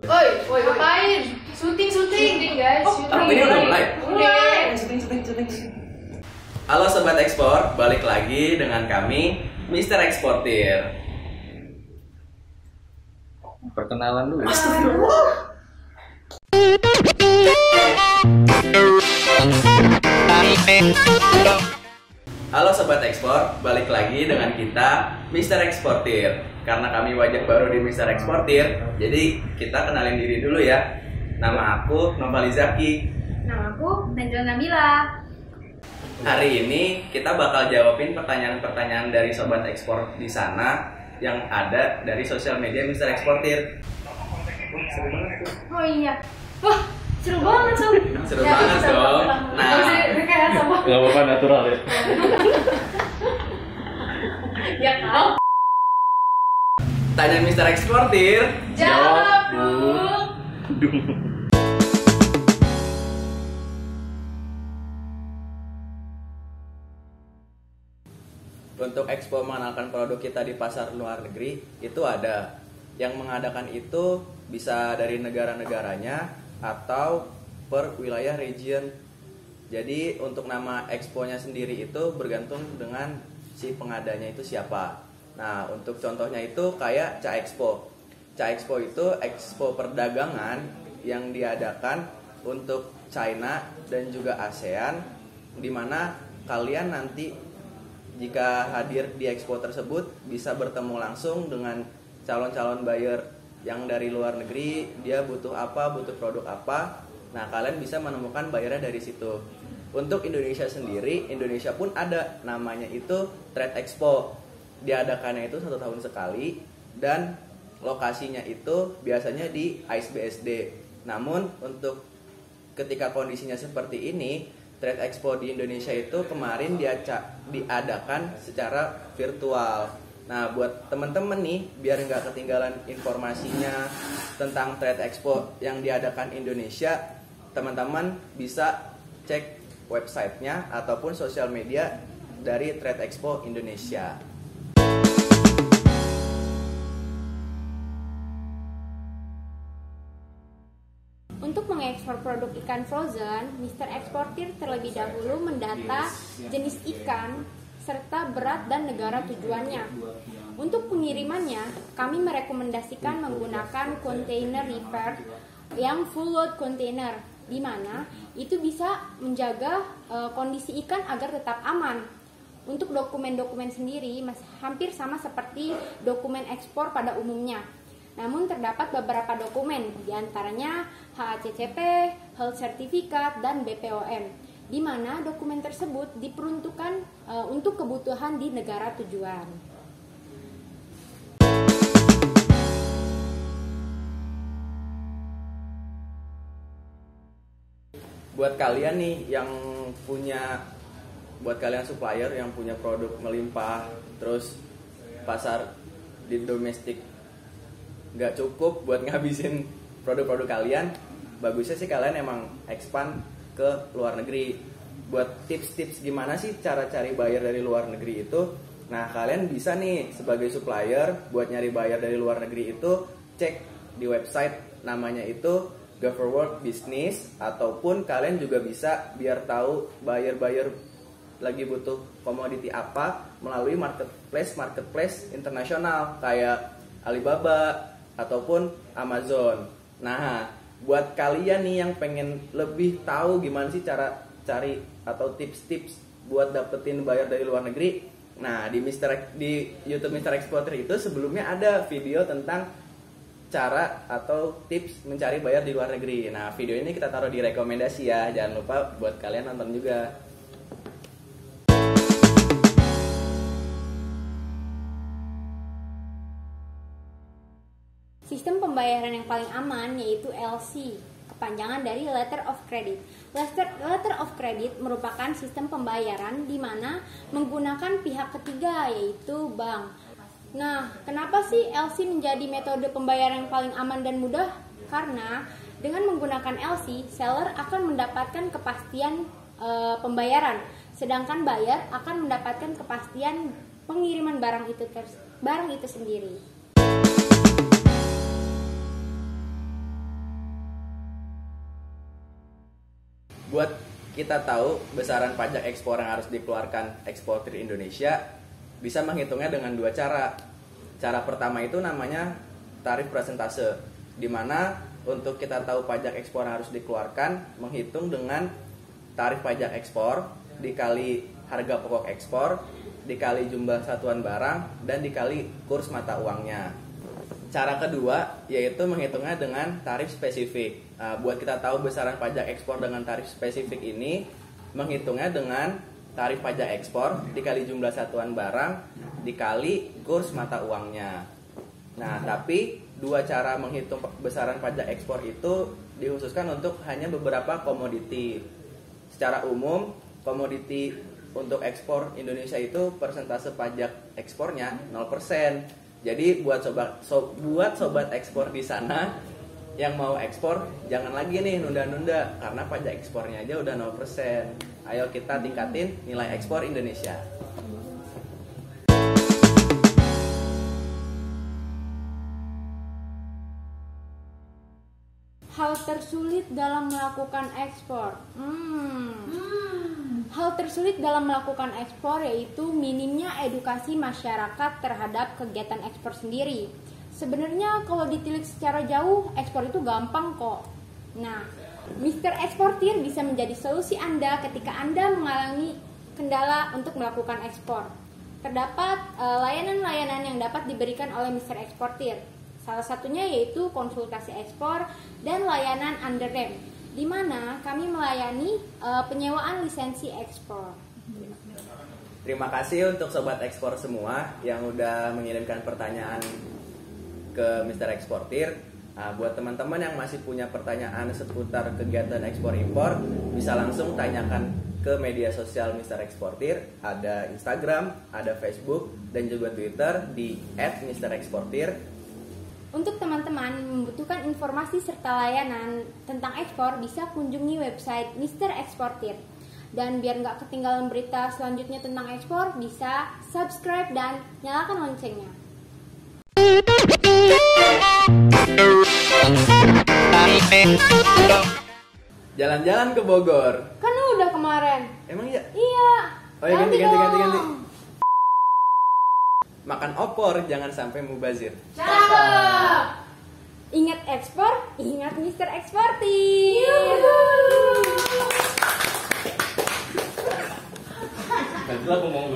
Oi, ngapain? Syuting guys. Ini udah mulai. Udah. Syuting. Halo Sobat Ekspor, balik lagi dengan kami Mr. Eksportir. Perkenalan dulu. Halo Sobat Ekspor, balik lagi dengan kita Mr. Eksportir. Karena kami wajah baru di Mr. Eksportir, jadi kita kenalin diri dulu ya. Nama aku Novali Zaki. Nama aku Najwa Nabila. Hari ini kita bakal jawabin pertanyaan-pertanyaan dari Sobat Ekspor di sana yang ada dari sosial media Mr. Eksportir. Seru banget tuh. Oh iya. Wah, seru banget tuh. Seru banget dong. Nah, Gak apa-apa, natural ya. Ya kau. tanya Mr. Eksportir. Jawab Bu. Untuk Expo mengenalkan produk kita di pasar luar negeri itu ada. Yang mengadakan itu bisa dari negara-negaranya atau per wilayah region. Jadi untuk nama Expo-nya sendiri itu bergantung dengan si pengadanya itu siapa. Nah, untuk contohnya itu kayak Ca Expo. Ca Expo itu expo perdagangan yang diadakan untuk China dan juga ASEAN, di mana kalian nanti jika hadir di expo tersebut bisa bertemu langsung dengan calon-calon buyer yang dari luar negeri, dia butuh apa, butuh produk apa. Nah, kalian bisa menemukan buyernya dari situ. Untuk Indonesia sendiri, Indonesia pun ada namanya itu Trade Expo. Diadakannya itu 1 tahun sekali dan lokasinya itu biasanya di AISBSD. Namun untuk ketika kondisinya seperti ini, Trade Expo di Indonesia itu kemarin diadakan secara virtual. Nah, buat temen-temen nih, biar nggak ketinggalan informasinya tentang Trade Expo yang diadakan Indonesia, teman-teman bisa cek websitenya ataupun sosial media dari Trade Expo Indonesia. Untuk mengekspor produk ikan frozen, Mr. Eksportir terlebih dahulu mendata jenis ikan serta berat dan negara tujuannya. Untuk pengirimannya, kami merekomendasikan menggunakan kontainer reefer yang full load container, di mana itu bisa menjaga kondisi ikan agar tetap aman. Untuk dokumen-dokumen sendiri hampir sama seperti dokumen ekspor pada umumnya. Namun terdapat beberapa dokumen, diantaranya HACCP, Health Certificate, dan BPOM, di mana dokumen tersebut diperuntukkan untuk kebutuhan di negara tujuan. Buat kalian nih yang buat kalian supplier yang punya produk melimpah, terus pasar di domestik nggak cukup buat ngabisin produk-produk kalian, bagusnya sih kalian emang expand ke luar negeri. Buat tips-tips gimana sih cara cari buyer dari luar negeri itu, nah kalian bisa nih sebagai supplier buat nyari buyer dari luar negeri itu cek di website namanya itu Goverworld Business, ataupun kalian juga bisa biar tahu buyer-buyer lagi butuh komoditi apa melalui marketplace internasional kayak Alibaba ataupun Amazon. Nah, buat kalian nih yang pengen lebih tahu gimana sih cara cari atau tips-tips buat dapetin buyer dari luar negeri, nah di YouTube Mr. Eksportir itu sebelumnya ada video tentang cara atau tips mencari buyer di luar negeri. Nah, video ini kita taruh di rekomendasi ya, jangan lupa buat kalian nonton juga. Sistem pembayaran yang paling aman yaitu LC, kepanjangan dari Letter of Credit. Letter of Credit merupakan sistem pembayaran di mana menggunakan pihak ketiga yaitu bank. Nah, kenapa sih LC menjadi metode pembayaran yang paling aman dan mudah? Karena dengan menggunakan LC, seller akan mendapatkan kepastian pembayaran, sedangkan buyer akan mendapatkan kepastian pengiriman barang itu sendiri. kita tahu besaran pajak ekspor yang harus dikeluarkan eksportir Indonesia, bisa menghitungnya dengan dua cara. Cara pertama itu namanya tarif persentase, di mana untuk kita tahu pajak ekspor yang harus dikeluarkan, menghitung dengan tarif pajak ekspor dikali harga pokok ekspor, dikali jumlah satuan barang, dan dikali kurs mata uangnya. Cara kedua yaitu menghitungnya dengan tarif spesifik. Buat kita tahu besaran pajak ekspor dengan tarif spesifik ini, menghitungnya dengan tarif pajak ekspor dikali jumlah satuan barang dikali kurs mata uangnya. Nah, tapi dua cara menghitung besaran pajak ekspor itu dikhususkan untuk hanya beberapa komoditi. Secara umum, komoditi untuk ekspor Indonesia itu persentase pajak ekspornya 0%. Jadi buat sobat ekspor di sana yang mau ekspor, jangan lagi nih nunda-nunda karena pajak ekspornya aja udah 0%. Ayo kita tingkatin nilai ekspor Indonesia. Hal tersulit dalam melakukan ekspor. Hal tersulit dalam melakukan ekspor yaitu minimnya edukasi masyarakat terhadap kegiatan ekspor sendiri. Sebenarnya kalau ditilik secara jauh, ekspor itu gampang kok. Nah, Mr. Eksportir bisa menjadi solusi Anda ketika Anda mengalami kendala untuk melakukan ekspor. Terdapat layanan-layanan yang dapat diberikan oleh Mr. Eksportir. Salah satunya yaitu konsultasi ekspor dan layanan underrem, di mana kami melayani penyewaan lisensi ekspor. Terima kasih untuk sobat ekspor semua yang udah mengirimkan pertanyaan ke Mr. Eksportir. Buat teman-teman yang masih punya pertanyaan seputar kegiatan ekspor impor, bisa langsung tanyakan ke media sosial Mr. Eksportir. Ada Instagram, ada Facebook, dan juga Twitter di @MrEksportir. Untuk teman-teman yang membutuhkan informasi serta layanan tentang ekspor, bisa kunjungi website Mr. Eksportir. Dan biar nggak ketinggalan berita selanjutnya tentang ekspor, bisa subscribe dan nyalakan loncengnya. Jalan-jalan ke Bogor. Kan udah kemarin. Emang iya? Iya. Oh ya, ganti. dong. Makan opor, jangan sampai mubazir. Cakep. Ingat ekspor, ingat Mr. Eksportir. Nanti aku mau